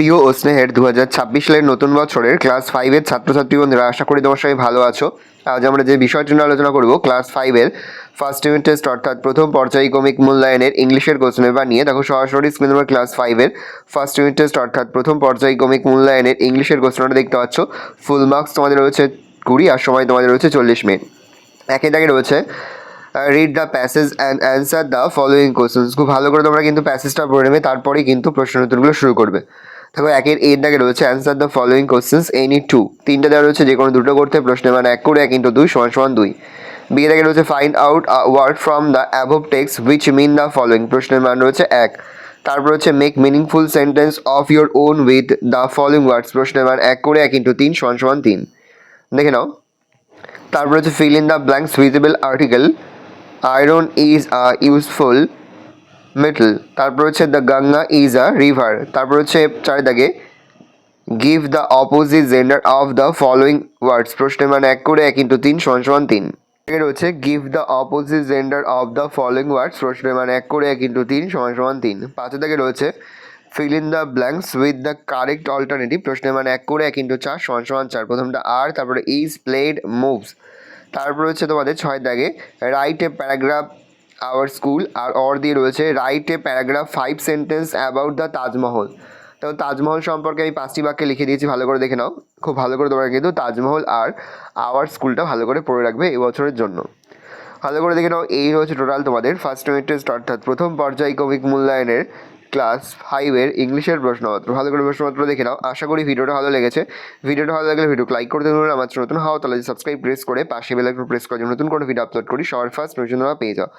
প্রিয় ও স্নেহের 2026 সালের নতুন বছরের ক্লাস 5-এর ছাত্রছাত্রী বন্ধুরা, আশা করি তোমার সবাই ভালো আছো। আজ আমরা যে বিষয়টি নিয়ে আলোচনা করব ক্লাস 5-এর ফার্স্ট ইউনিট টেস্ট অর্থাৎ প্রথম পর্যায়ক্রমিক মূল্যায়নের ইংলিশের কোশ্চেন পেপার নিয়ে। দেখো সরাসরি স্ক্রিন নম্বর ক্লাস 5-এর ফার্স্ট ইউনিট টেস্ট অর্থাৎ প্রথম পর্যায়ক্রমিক মূল্যায়নের ইংলিশের কোশ্চেনটা দেখতে পাচ্ছ। ফুল মার্কস তোমাদের রয়েছে 20 আর সময় তোমাদের রয়েছে 40 মিনিট। একই দাগে রয়েছে read the passage and answer the following questions. খুব ভালো করে তোমরা কিন্তু প্যাসেজটা পড়ে নেবে, তারপরেই কিন্তু প্রশ্ন উত্তরগুলো শুরু করবে। দেখো একের এর দাগে রয়েছে answer the following questions any two, তিনটা দেওয়া রয়েছে যে কোনো দুটো করতে। প্রশ্নের মান 1 করে 1 × 2 = 2। বি দাগে রয়েছে find out a word from the above text which mean the following, প্রশ্নের মান রয়েছে 1। তারপর হচ্ছে make meaningful sentence of your own with the following words, প্রশ্নের মান 1 করে 1 × 3 = 3। দেখে নাও। তারপর হচ্ছে fill in the blanks visible article iron is a useful metal. তারপর হচ্ছে the Ganga is a river. তারপর হচ্ছে 4 দাগে give the opposite gender of the following words, প্রশ্নের মান 1 করে 1 × 3 = 3। রয়েছে give the opposite gender of the following words, প্রশ্নের মান 1 করে 1 × 3 = 3। 5 দাগে রয়েছে fill in the blanks with the correct alternative, প্রশ্নের মান 1 করে 1 × 4 = 4। প্রথমটা আর, তারপরে ইজ, প্লেড, মুভস। তারপর হচ্ছে তোমাদের 6 দাগে write a paragraph our school, R or দিয়ে রয়েছে write a paragraph 5 sentence about the Taj Mahal. তো তাজমহল সম্পর্কে আমি 5টি বাক্যে লিখে দিয়েছি, ভালো করে দেখে নাও। খুব ভালো করে তোমরা কিন্তু তাজমহল আর আওয়ার স্কুলটা ভালো করে পড়ে রাখবে এবছরের জন্য। ভালো করে দেখে নাও। এই হচ্ছে টোটাল তোমাদের ফার্স্ট ইউনিট টেস্ট অর্থাৎ প্রথম পর্যায়ক্রমিক মূল্যায়নের ক্লাস 5-এর ইংলিশের প্রশ্নপত্র। ভালো করে প্রশ্নপত্র দেখে নাও। আশা করি ভিডিওটা ভালো লেগেছে। ভিডিওটা ভালো লাগলে ভিডিও লাইক করতে ভুলবেন না। আমার নতুন হওয়া তাহলে সাবস্ক্রাইব প্রেস করে পাশে বেল আইকন প্রেস করে নতুন কোনো ভিডিও আপলোড করি সবার ফার্স্ট নোটিফিকেশন পেয়ে যাও।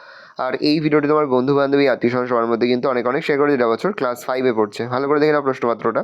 আর এই ভিডিওটি তোমার বন্ধু বান্ধবী আত্মীয় স্বজন সবার মধ্যে কিন্তু অনেক শেয়ার করে দিতে বছর ক্লাস 5-এ পড়ছে। ভালো করে দেখে নাও প্রশ্নপত্রটা।